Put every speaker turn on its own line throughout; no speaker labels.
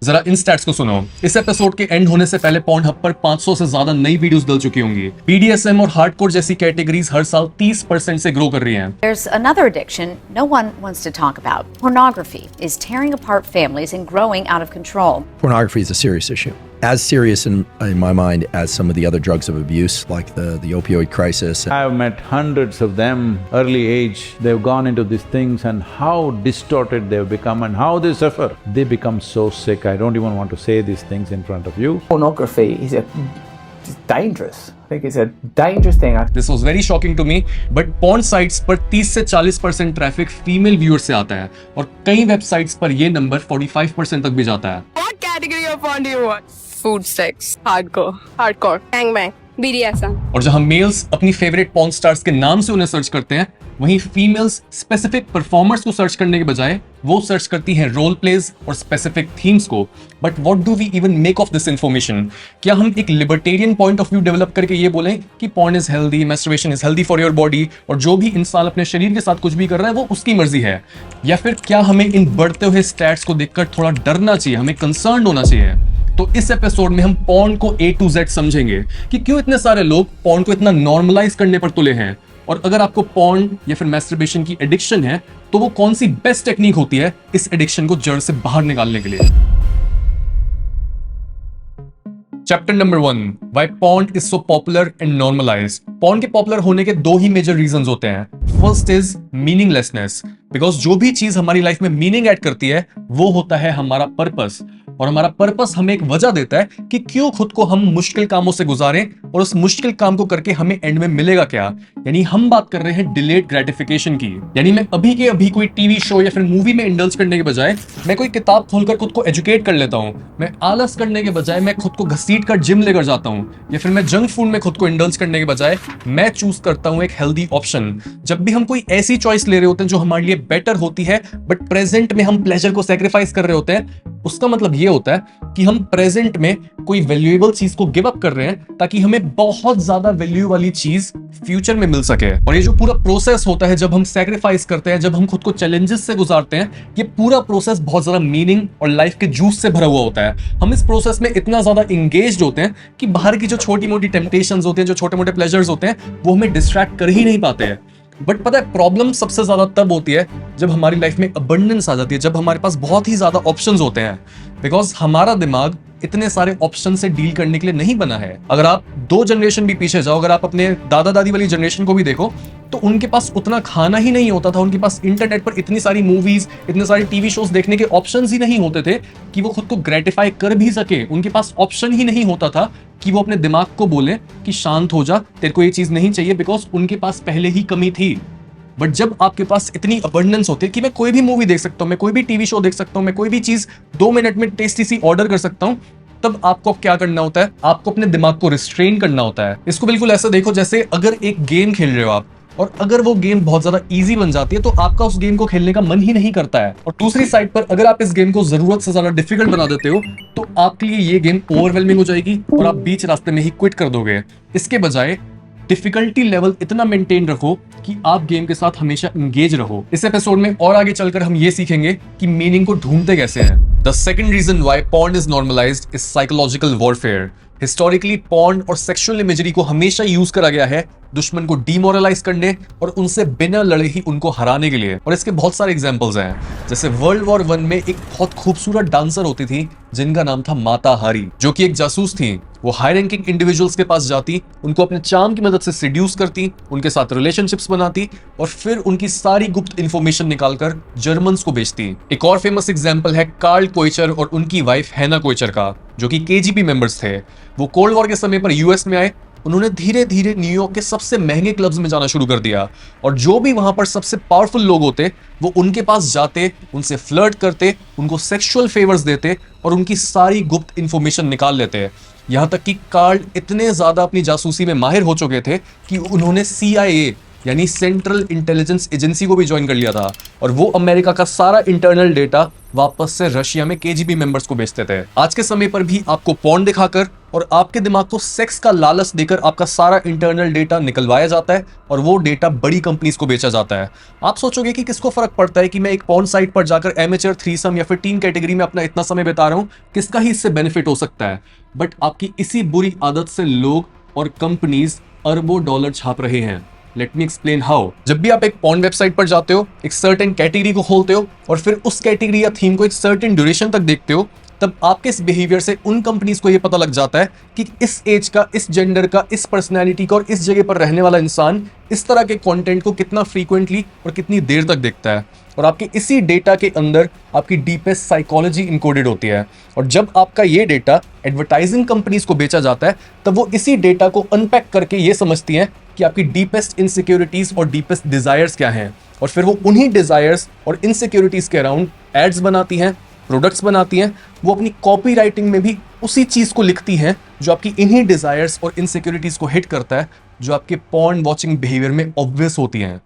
जरा इन स्टैट्स को सुनो। इस एपिसोड के एंड होने से पहले पॉर्नहब पर 500 से ज्यादा नई वीडियोस डल चुकी होंगी। BDSM और हार्डकोर जैसी कैटेगरीज हर साल 30% से ग्रो कर रही हैं।
There's another addiction no one wants to talk about. Pornography is tearing apart families and growing out of control.
Pornography is a serious issue. As serious in my mind as some of the other drugs of abuse, like the opioid crisis.
I've met hundreds of them, early age, they've gone into these things and how distorted they've become and how they suffer. They become so sick, I don't even want to say these things in front of you.
Pornography is dangerous. I think it's a dangerous thing.
This was very shocking to me, but porn sites पर 30 से 40% traffic female viewer से आता है और कई websites पर ये number 45% तक भी जाता है।
What category of porn do you want? Food, sex, hardcore, gangbang, BDSM.
और जहां मेल्स अपनी फेवरेट पॉर्न स्टार्स के नाम से उन्हें सर्च करते हैं, वहीं फीमेल्स स्पेसिफिक परफॉर्मर्स को सर्च करने के बजाय वो सर्च करती हैं रोल प्लेज और स्पेसिफिक थीम्स को। But what do we even make of this information? क्या हम एक libertarian point of view develop करके ये बोलें कि porn is healthy, masturbation is healthy for your body, और जो भी इंसान अपने शरीर के साथ कुछ भी कर रहा है वो उसकी मर्जी है? या फिर क्या हमें इन बढ़ते हुए स्टैट्स को देखकर थोड़ा डरना चाहिए, हमें कंसर्न होना चाहिए? तो इस एपिसोड में हम पॉर्न को A to Z समझेंगे कि क्यों इतने सारे लोग पॉर्न को इतना नॉर्मलाइज करने पर तुले हैं, और अगर आपको पॉर्न या फिर मैस्टरबेशन की एडिक्शन है तो वो कौन सी बेस्ट टेक्निक होती है इस एडिक्शन को जड़ से बाहर निकालने के लिए। Chapter number 1, why porn is so popular and normalized. Porn के पॉपुलर होने के दो ही मेजर रीजंस होते हैं। फर्स्ट इज मीनिंगलेसनेस, बिकॉज जो भी चीज हमारी लाइफ में मीनिंग ऐड करती है वो होता है हमारा पर्पस, और हमारा पर्पस हमें एक वजह देता है कि क्यों खुद को हम मुश्किल कामों से गुजारें और उस मुश्किल काम को करके हमें एंड में मिलेगा क्या। यानी हम बात कर रहे हैं डिलेड ग्रेटिफिकेशन की। यानी मैं अभी के अभी कोई टीवी शो या फिर मूवी में इंडल्ज करने के बजाय मैं कोई किताब खोलकर खुद को एजुकेट कर लेता हूं। मैं आलस करने के बजाय मैं खुद को घसीट कर जिम लेकर जाता हूं, या फिर मैं जंक फूड में खुद को इंडल्ज करने के बजाय मैं चूज करता हूं एक हेल्दी ऑप्शन। जब भी हम कोई ऐसी चॉइस ले रहे होते हैं जो हमारे लिए बेटर होती है बट प्रेजेंट में हम प्लेजर को सैक्रिफाइस कर रहे होते हैं, उसका मतलब ये होता है कि हम प्रेजेंट में कोई वैल्यूएबल चीज को गिव अप कर रहे हैं ताकि हमें बहुत ज्यादा वैल्यू वाली चीज फ्यूचर में मिल सके। और ये जो पूरा प्रोसेस होता है जब हम सैक्रिफाइस करते हैं, जब हम खुद को चैलेंजेस से गुजारते हैं, ये पूरा प्रोसेस बहुत ज्यादा मीनिंग और लाइफ के जूस से भरा हुआ होता है। हम इस प्रोसेस में इतना ज्यादा इंगेज्ड होते हैं कि बाहर की जो छोटी मोटी टेम्पटेशंस होते हैं, जो छोटे मोटे प्लेजर्स होते हैं, वो हमें डिस्ट्रैक्ट कर ही नहीं पाते हैं। बट पता है प्रॉब्लम सबसे ज्यादा तब होती है जब हमारी लाइफ में अबंडेंस आ जाती है, जब हमारे पास बहुत ही ज्यादा ऑप्शंस होते हैं, बिकॉज हमारा दिमाग इतने सारे ऑप्शन से डील करने के लिए नहीं बना है। अगर आप 2 जनरेशन भी पीछे जाओ, अगर आप अपने दादा दादी वाली जनरेशन को भी देखो, तो उनके पास उतना खाना ही नहीं होता था, उनके पास इंटरनेट पर इतनी सारी मूवीज, इतने सारे टीवी शोज देखने के ऑप्शंस ही नहीं होते थे कि वो खुद को ग्रेटिफाई कर भी सके। उनके पास ऑप्शन ही नहीं होता था कि वो अपने दिमाग को बोले कि शांत हो जा, तेरे को ये चीज नहीं चाहिए, बिकॉज उनके पास पहले ही कमी थी। बट जब आपके पास इतनी अबंडेंस होती है कि मैं कोई भी मूवी देख सकता हूँ, मैं कोई भी टीवी शो देख सकता हूँ, मैं कोई भी चीज 2 मिनट में टेस्टी सी ऑर्डर कर सकता हूँ, तब आपको क्या करना होता है? आपको अपने दिमाग को रिस्ट्रेन करना होता है। इसको बिल्कुल ऐसा देखो जैसे अगर एक गेम खेल रहे हो आप, और अगर वो गेम बहुत ज्यादा इजी बन जाती है तो आपका उस गेम को खेलने का मन ही नहीं करता है। और दूसरी साइड पर अगर आप इस गेम को जरूरत से ज्यादा डिफिकल्ट बना देते हो तो आपके लिए ये गेम ओवरवेलमिंग हो जाएगी और आप बीच रास्ते में ही क्विट कर दोगे। इसके बजाय डिफिकल्टी लेवल इतना मेंटेन रखो कि आप गेम के साथ हमेशा एंगेज रहो। इस एपिसोड में और आगे चलकर हम ये सीखेंगे कि मीनिंग को ढूंढते कैसे हैं। The second reason why porn is normalized is psychological warfare. Historically porn और सेक्सुअल इमेजरी को हमेशा यूज करा गया है दुश्मन को डीमोरलाइज करने और उनसे बिना लड़े ही उनको हराने के लिए। और इसके बहुत सारे एग्जांपल्स हैं। जैसे वर्ल्ड वॉर 1 में एक बहुत खूबसूरत डांसर होती थी जिनका नाम था माता हारी, जो कि एक जासूस थी। वो हाई रैंकिंग इंडिविजुअल्स के पास जाती, उनको अपने चार्म की मदद से सिड्यूस करती, उनके साथ रिलेशनशिप्स बनाती और फिर उनकी सारी गुप्त इंफॉर्मेशन निकालकर जर्मन्स को बेचती। एक और फेमस एग्जांपल है कार्ल कोइचर और उनकी वाइफ हैना कोइचर का, जो कि KGB मेंबर्स थे। वो कोल्ड वॉर के समय पर US में आए। उन्होंने धीरे धीरे न्यूयॉर्क के सबसे महंगे क्लब्स में जाना शुरू कर दिया, और जो भी वहां पर सबसे पावरफुल लोग होते वो उनके पास जाते, उनसे फ्लर्ट करते, उनको सेक्सुअल फेवर्स देते और उनकी सारी गुप्त इंफॉर्मेशन निकाल लेते। यहां तक कि कार्ल इतने ज्यादा अपनी जासूसी में माहिर हो चुके थे कि उन्होंने CIA यानी सेंट्रल इंटेलिजेंस एजेंसी को भी ज्वाइन कर लिया था, और वो अमेरिका का सारा इंटरनल डेटा वापस से रशिया में KGB मेंबर्स को बेचते थे। आज के समय पर भी आपको पॉर्न दिखाकर और आपके दिमाग को सेक्स का लालच देकर आपका सारा इंटरनल डेटा निकलवाया जाता है और वो डेटा बड़ी कंपनीज को बेचा जाता है। आप सोचोगे कि किसको फर्क पड़ता है कि मैं एक पॉर्न साइट पर जाकर एमेचर, थ्रीसम या फिर टीन कैटेगरी में अपना इतना समय बिता रहा हूं, किसका ही इससे बेनिफिट हो सकता है। बट आपकी इसी बुरी आदत से लोग और कंपनीज अरबों डॉलर छाप रहे हैं। Let me explain how. जब भी आप एक पॉर्न वेबसाइट पर जाते हो, एक सर्टेन कैटेगरी को खोलते हो और फिर उस कैटेगरी या थीम को एक सर्टेन ड्यूरेशन तक देखते हो, तब आपके इस बिहेवियर से उन कंपनीज को यह पता लग जाता है कि इस एज का, इस जेंडर का, इस पर्सनैलिटी का और इस जगह पर रहने वाला इंसान इस तरह के कंटेंट को कितना फ्रीक्वेंटली और कितनी देर तक देखता है। और आपके इसी डेटा के अंदर आपकी डीपेस्ट साइकोलॉजी इनकोडेड होती है। और जब आपका ये डेटा एडवर्टाइजिंग कंपनीज को बेचा जाता है, तब वो इसी डेटा को अनपैक करके ये समझती हैं कि आपकी डीपेस्ट इनसिक्योरिटीज और डीपेस्ट डिजायर्स क्या हैं, और फिर वो उन्हीं डिजायर्स और इनसिक्योरिटीज के अराउंड एड्स बनाती हैं, प्रोडक्ट्स बनाती हैं। वो अपनी कॉपी राइटिंग में भी उसी चीज को लिखती हैं जो आपकी इन्हीं डिजायर्स और इनसिक्योरिटीज को हिट करता है, जो आपके पॉर्न वॉचिंग बिहेवियर में ऑब्वियस होती हैं।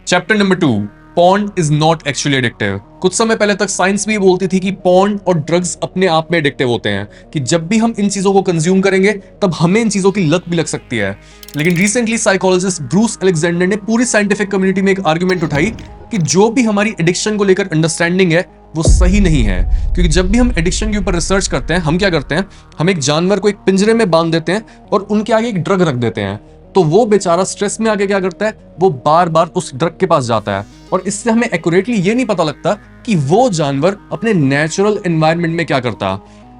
Chapter number 2, porn is not actually addictive. कुछ समय पहले तक साइंस भी बोलती थी कि पॉर्न और ड्रग्स अपने आप में एडिक्टिव होते हैं, कि जब भी हम इन चीजों को कंज्यूम करेंगे तब हमें इन चीजों की लत भी लग सकती है। लेकिन रिसेंटली साइकोलॉजिस्ट ब्रूस अलेक्जेंडर ने पूरी साइंटिफिक कम्युनिटी में एक आर्गुमेंट उठाई कि जो भी हमारी एडिक्शन को लेकर अंडरस्टैंडिंग है वो सही नहीं है। क्योंकि जब भी हम एडिक्शन के ऊपर रिसर्च करते हैं, हम क्या करते हैं, हम एक जानवर को एक पिंजरे में बांध देते हैं और उनके आगे एक ड्रग रख देते हैं। तो वो बेचारा स्ट्रेस में आके क्या करता है, वो बार बार उस ड्रग के पास जाता है। और इससे हमें एक्यूरेटली ये नहीं पता लगता कि वो जानवर अपने नेचुरल एनवायरनमेंट में क्या करता।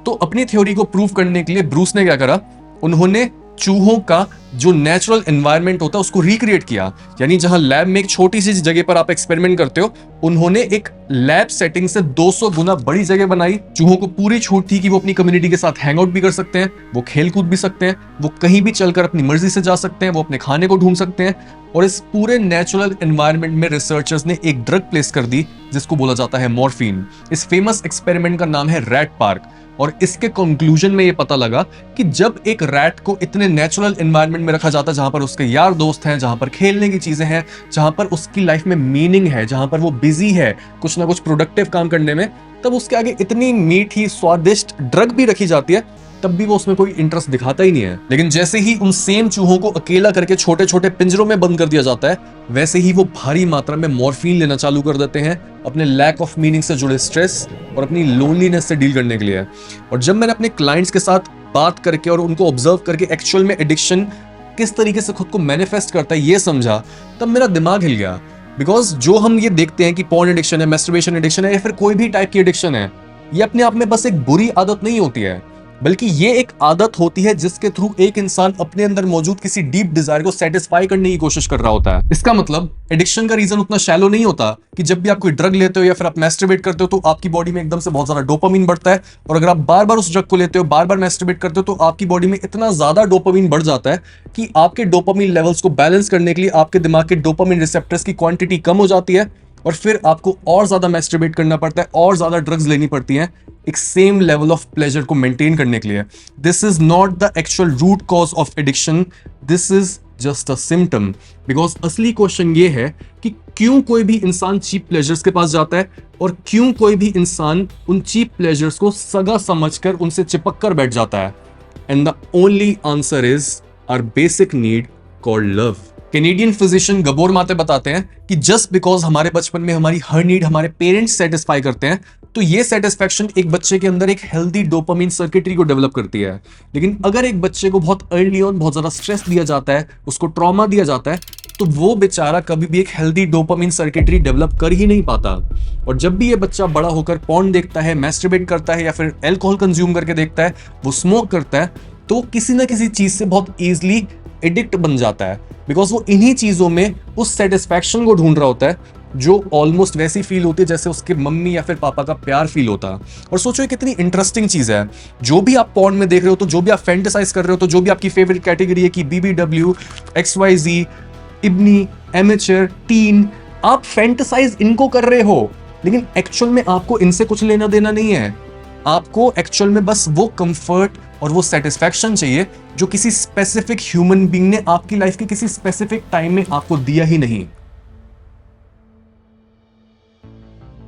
तो अपनी थ्योरी को प्रूव करने के लिए ब्रूस ने क्या करा, उन्होंने चूहों का जो नेचुरल एनवायरनमेंट होता है उसको रिक्रिएट किया। यानी जहां लैब में एक छोटी सी जगह पर आप एक्सपेरिमेंट करते हो, उन्होंने एक लैब सेटिंग से 200 गुना बड़ी जगह बनाई। चूहों को पूरी छूट थी कि वो अपनी कम्युनिटी के साथ हैंग आउट भी कर सकते हैं, वो खेल कूद भी सकते हैं, वो कहीं भी चलकर अपनी मर्जी से जा सकते हैं, वो अपने खाने को ढूंढ सकते हैं। और इस पूरे नेचुरल एनवायरनमेंट में रिसर्चर्स ने एक ड्रग प्लेस कर दी जिसको बोला जाता है मॉर्फिन। इस फेमस एक्सपेरिमेंट का नाम है रैट पार्क। और इसके कंक्लूजन में ये पता लगा कि जब एक रैट को इतने नेचुरल एनवायरनमेंट में रखा जाता है, जहां पर उसके यार दोस्त हैं, जहां पर खेलने की चीजें हैं, जहां पर उसकी लाइफ में मीनिंग है, जहां पर वो बिजी है कुछ ना कुछ प्रोडक्टिव काम करने में, तब उसके आगे इतनी मीठी स्वादिष्ट ड्रग भी रखी जाती है, तब भी वो उसमें कोई इंटरेस्ट दिखाता ही नहीं है। लेकिन जैसे ही उन सेम चूहों को अकेला करके छोटे छोटे पिंजरों में बंद कर दिया जाता है, वैसे ही वो भारी मात्रा में मॉर्फिन लेना चालू कर देते हैं अपने लैक ऑफ मीनिंग से जुड़े स्ट्रेस और अपनी लोनलीनेस से डील करने के लिए। और जब मैंने अपने क्लाइंट्स के साथ बात करके और उनको ऑब्जर्व करके एक्चुअल में एडिक्शन किस तरीके से खुद को मैनिफेस्ट करता है ये समझा, तब मेरा दिमाग हिल गया। बिकॉज जो हम ये देखते हैं कि पॉर्न एडिक्शन है, मैस्टरबेशन एडिक्शन है या फिर कोई भी टाइप की एडिक्शन है, ये अपने आप में बस एक बुरी आदत नहीं होती है, बल्कि ये एक आदत होती है जिसके थ्रू एक इंसान अपने अंदर मौजूद किसी डीप डिजायर को सेटिस्फाई करने की कोशिश कर रहा होता है। इसका मतलब एडिक्शन का रीजन उतना शैलो नहीं होता कि जब भी आप कोई ड्रग लेते हो या फिर आप मैस्टरबेट करते हो तो आपकी बॉडी में एकदम से बहुत ज्यादा डोपामिन बढ़ता है, और अगर आप बार बार उस ड्रग को लेते हो, बार बार मैस्टरबेट करते हो, तो आपकी बॉडी में इतना ज्यादा डोपामिन बढ़ जाता है कि आपके डोपामिन लेवल्स को बैलेंस करने के लिए आपके दिमाग के डोपामिन रिसेप्टर्स की क्वांटिटी कम हो जाती है, और फिर आपको और ज्यादा मैस्टरबेट करना पड़ता है, और ज्यादा ड्रग्स लेनी पड़ती हैं एक सेम लेवल ऑफ प्लेजर को मेंटेन करने के लिए। This is not the actual root cause of addiction, this is just a symptom. Because असली क्वेश्चन ये है कि क्यों कोई भी इंसान चीप प्लेजर्स के पास जाता है, और क्यों कोई भी इंसान उन चीप प्लेजर्स को सगा समझकर उनसे चिपक कर बैठ जाता है। And the only answer is our basic need called love. Canadian physician Gabor Maté बताते हैं कि जस्ट बिकॉज हमारे बचपन में हमारी हर नीड हमारे पेरेंट्स सेटिस्फाई करते हैं, तो ये सेटिस्फैक्शन एक बच्चे के अंदर एक हेल्दी डोपामिन सर्किटरी को डेवलप करती है। लेकिन अगर एक बच्चे को बहुत अर्ली ऑन बहुत ज्यादा स्ट्रेस दिया जाता है, उसको ट्रॉमा दिया जाता है, तो वो बेचारा कभी भी एक हेल्दी डोपामिन सर्किटरी डेवलप कर ही नहीं पाता। और जब भी ये बच्चा बड़ा होकर पॉर्न देखता है, मैस्टरबेट करता है या फिर अल्कोहल कंज्यूम करके देखता है, वो स्मोक करता है, तो किसी ना किसी चीज से बहुत ईजिली एडिक्ट बन जाता है। बिकॉज वो इन्हीं चीजों में उस सेटिस्फैक्शन को ढूंढ रहा होता है जो ऑलमोस्ट वैसी फील होती है जैसे उसके मम्मी या फिर पापा का प्यार फील होता। और सोचो ये कितनी इंटरेस्टिंग चीज है, जो भी आप पॉर्न में देख रहे हो, तो जो भी आप फैंटेसाइज कर रहे हो, तो जो भी आपकी फेवरेट कैटेगरी है कि BBW, XYZ, इब्नी, एमेचर, टीन, आप फैंटेसाइज इनको कर रहे हो, लेकिन एक्चुअल में आपको इनसे कुछ लेना देना नहीं है। आपको एक्चुअल में बस वो कंफर्ट और वो सेटिस्फैक्शन चाहिए जो किसी स्पेसिफिक ह्यूमन बीइंग ने आपकी लाइफ के किसी स्पेसिफिक टाइम में आपको दिया ही नहीं।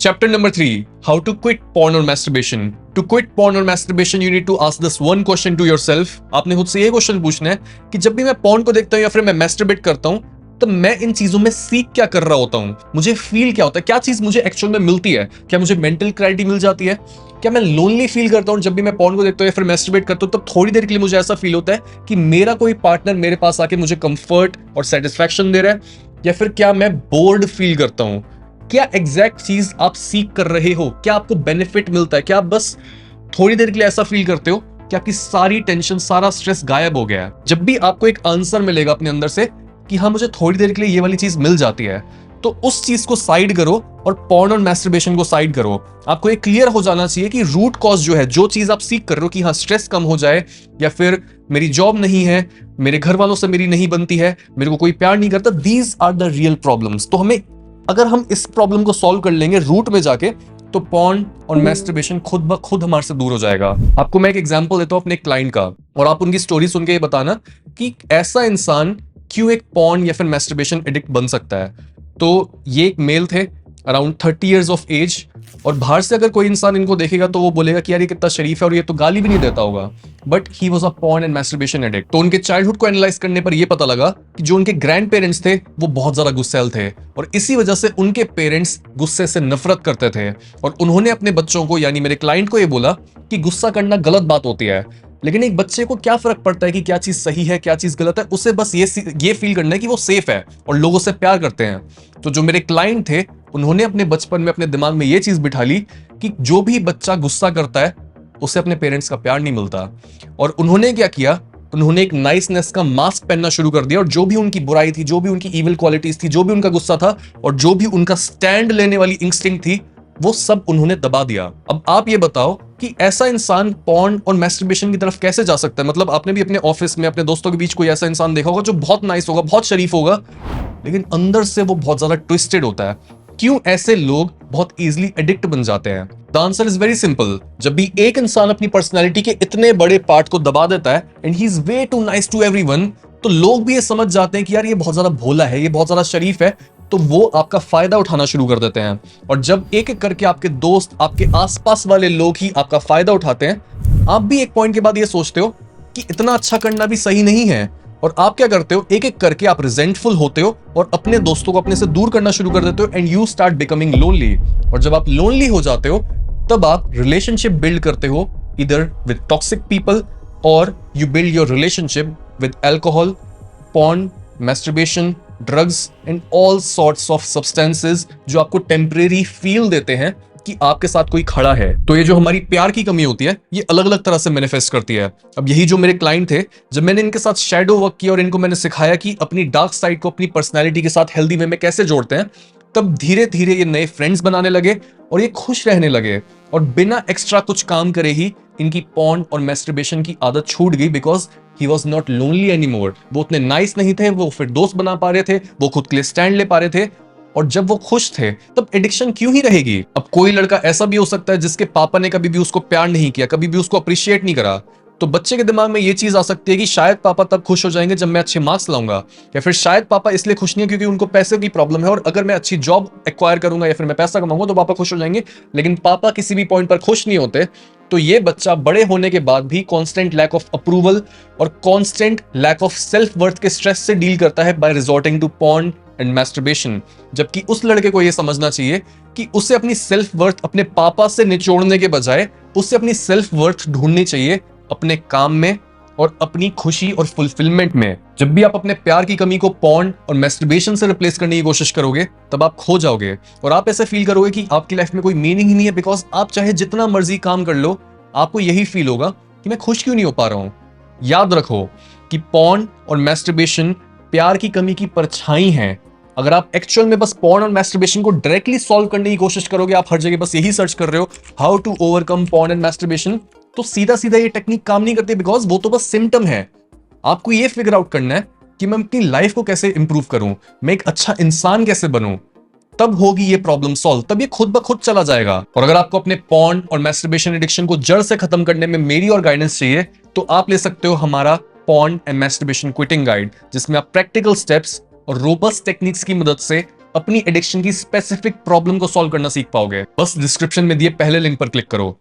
Chapter number 3, how to quit porn or masturbation. To quit porn or masturbation, you need to ask this one question to yourself. आपने खुद से ये क्वेश्चन पूछना है कि जब भी मैं porn को देखता हूँ या फिर मैं masturbate करता हूँ, तो मैं इन चीजों में सीख क्या कर रहा होता हूँ, मुझे फील क्या होता है, क्या चीज मुझे एक्चुअल में मिलती है, क्या मुझे मेंटल क्लैरिटी मिल जाती है, क्या मैं लोनली फील करता हूँ जब भी मैं porn को देखता हूँ या फिर masturbate करता हूँ, तब थोड़ी देर के लिए मुझे ऐसा फील होता है कि मेरा कोई पार्टनर मेरे पास आके मुझे कंफर्ट और सेटिस्फैक्शन दे रहा है, या फिर क्या मैं बोर्ड फील करता हूँ, क्या एग्जैक्ट चीज आप सीख कर रहे हो, क्या आपको बेनिफिट मिलता है, क्या आप बस थोड़ी देर के लिए ऐसा फील करते हो कि आपकी सारी टेंशन सारा स्ट्रेस गायब हो गया है। जब भी आपको एक आंसर मिलेगा अपने अंदर से कि हाँ मुझे थोड़ी देर के लिए ये वाली चीज मिल जाती है, तो उस चीज को साइड करो और पॉर्न और मैस्टरबेशन को साइड करो। आपको ये क्लियर हो जाना चाहिए कि रूट कॉज जो है, जो चीज आप सीख कर रहे हो कि हाँ स्ट्रेस कम हो जाए, या फिर मेरी जॉब नहीं है, मेरे घर वालों से मेरी नहीं बनती है, मेरे को कोई प्यार नहीं करता, these are the real problems. तो हमें अगर हम इस प्रॉब्लम को सॉल्व कर लेंगे रूट में जाके, तो पॉर्न और मैस्टरबेशन खुद ब खुद हमारे से दूर हो जाएगा। आपको मैं एक एग्जांपल देता हूं अपने क्लाइंट का, और आप उनकी स्टोरी सुन के ये बताना कि ऐसा इंसान क्यों एक पॉर्न या फिर मैस्टरबेशन एडिक्ट बन सकता है। तो ये एक मेल थे अराउंड 30 इयर्स ऑफ एज, और बाहर से अगर कोई इंसान इनको देखेगा तो वो बोलेगा कि यार ये कितना शरीफ है और ये तो गाली भी नहीं देता होगा, but he was a porn and masturbation addict. तो उनके चाइल्डहुड को एनालाइज करने पर ये पता लगा कि जो उनके ग्रैंड पेरेंट्स थे वो बहुत ज्यादा गुस्सैल थे, और इसी वजह से उनके पेरेंट्स गुस्से से नफरत करते थे, और उन्होंने अपने बच्चों को यानी मेरे क्लाइंट को ये बोला कि गुस्सा करना गलत बात होती है, लेकिन एक बच्चे को क्या फर्क पड़ता है कि क्या चीज सही है क्या चीज गलत है, उसे बस ये फील करना है कि वो सेफ है और लोगों से प्यार करते हैं। तो जो मेरे क्लाइंट थे उन्होंने अपने बचपन में अपने दिमाग में ये चीज बिठा ली कि जो भी बच्चा गुस्सा करता है उसे अपने पेरेंट्स का प्यार नहीं मिलता, और उन्होंने क्या किया, उन्होंने एक नाइसनेस का मास्क पहनना शुरू कर दिया, और जो भी उनकी बुराई थी, जो भी उनकी इविल क्वालिटीज थी, जो भी उनका गुस्सा था, और जो भी उनका स्टैंड लेने वाली इंस्टिंक्ट थी, वो सब उन्होंने दबा दिया। अब आप ये बताओ कि ऐसा इंसान पॉर्न और मैस्टरबेशन की तरफ कैसे जा सकता है। मतलब आपने भी अपने ऑफिस में अपने दोस्तों के बीच कोई ऐसा इंसान देखा होगा जो बहुत नाइस होगा, बहुत शरीफ होगा, लेकिन अंदर से वो बहुत ज्यादा ट्विस्टेड होता है। क्यों ऐसे लोग बहुत इजीली एडिक्ट बन जाते हैं? The answer is very simple. जब भी एक इंसान अपनी पर्सनैलिटी के इतने बड़े पार्ट को दबा देता है and he is way too nice to everyone, तो लोग भी ये समझ जाते हैं कि यार ये बहुत ज्यादा भोला है, ये बहुत ज्यादा शरीफ है, तो वो आपका फायदा उठाना शुरू कर देते हैं। और जब एक एक करके आपके दोस्त, आपके आसपास वाले लोग ही आपका फायदा उठाते हैं, आप भी एक पॉइंट के बाद ये सोचते हो कि इतना अच्छा करना भी सही नहीं है, और आप क्या करते हो, एक एक करके आप रिजेंटफुल होते हो और अपने दोस्तों को अपने से दूर करना शुरू कर देते हो, and you start becoming lonely. और जब आप लोनली हो जाते हो तब आप रिलेशनशिप बिल्ड करते हो इधर विद टॉक्सिक पीपल, और you build your relationship with alcohol, porn, masturbation, drugs and all sorts of substances जो आपको टेम्परेरी फील देते हैं कि आपके साथ कोई खड़ा है। तो ये जो हमारी प्यार की कमी होती है ये अलग अलग तरह से मैनिफेस्ट करती है। अब यही जो मेरे क्लाइंट थे, जब मैंने इनके साथ शैडो वर्क किया और इनको मैंने सिखाया कि अपनी डार्क साइड को अपनी पर्सनैलिटी के साथ हेल्दी वे में कैसे जोड़ते हैं, तब धीरे धीरे ये नए फ्रेंड्स बनाने लगे और ये खुश रहने लगे, और बिना एक्स्ट्रा कुछ काम करे ही इनकी पॉर्न और मैस्टरबेशन की आदत छूट गई, because he was not lonely any more. वो उतने नाइस नहीं थे, वो फिर दोस्त बना पा रहे थे, वो खुद के लिए स्टैंड ले पा रहे थे, और जब वो खुश थे तब एडिक्शन क्यों ही रहेगी। अब कोई लड़का ऐसा भी हो सकता है जिसके पापा ने कभी भी उसको प्यार नहीं किया, कभी भी उसको अप्रिशिएट नहीं करा, तो बच्चे के दिमाग में ये चीज आ सकती है कि शायद पापा तब खुश हो जाएंगे जब मैं अच्छे मार्क्स लाऊंगा, या फिर शायद पापा इसलिए खुश नहीं है क्योंकि उनको पैसे की प्रॉब्लम है, और अगर मैं अच्छी जॉब एक्वायर करूंगा या फिर मैं पैसा कमाऊंगा तो पापा खुश हो जाएंगे। लेकिन पापा किसी भी पॉइंट पर खुश नहीं होते, तो ये बच्चा बड़े होने के बाद भी कांस्टेंट लैक ऑफ अप्रूवल और constant lack of self worth के स्ट्रेस से डील करता है by resorting to porn and masturbation. जबकि उस लड़के को यह समझना चाहिए कि उसे अपनी सेल्फ वर्थ अपने पापा से निचोड़ने के बजाय उसे अपनी सेल्फ वर्थ ढूंढनी चाहिए अपने काम में और अपनी खुशी और फुलफिलमेंट में। जब भी आप अपने प्यार की कमी को पॉर्न और मैस्टरबेशन से रिप्लेस करने की कोशिश करोगे तब आप खो जाओगे, और आप ऐसे फील करोगे कि आपकी लाइफ में कोई मीनिंग ही नहीं है, बिकॉज आप चाहे जितना मर्जी काम कर लो आपको यही फील होगा कि मैं खुश क्यों नहीं हो पा रहा हूं। याद रखो कि पॉर्न और मैस्टरबेशन प्यार की कमी की परछाई है। अगर आप एक्चुअल में बस पॉर्न और मैस्टरबेशन को डायरेक्टली सॉल्व करने की कोशिश करोगे, आप हर जगह बस यही सर्च कर रहे हो how to overcome porn and masturbation, तो सीधा सीधा ये टेक्निक काम नहीं करती, बिकॉज वो तो बस सिम्टम है। आपको ये फिगर आउट करना है कि मैं अपनी लाइफ को कैसे इंप्रूव करूं, मैं एक अच्छा इंसान कैसे बनूं, तब होगी ये प्रॉब्लम सॉल्व, तब ये खुद ब खुद चला जाएगा। और अगर आपको अपने पॉर्न और मैस्टरबेशन एडिक्शन को जड़ से खत्म करने में मेरी और गाइडेंस चाहिए, तो आप ले सकते हो हमारा porn and masturbation quitting guide, जिसमें आप प्रैक्टिकल स्टेप्स और रोबस्ट टेक्निक्स की मदद से अपनी एडिक्शन की स्पेसिफिक प्रॉब्लम को सॉल्व करना सीख पाओगे। बस डिस्क्रिप्शन में दिए पहले लिंक पर क्लिक करो।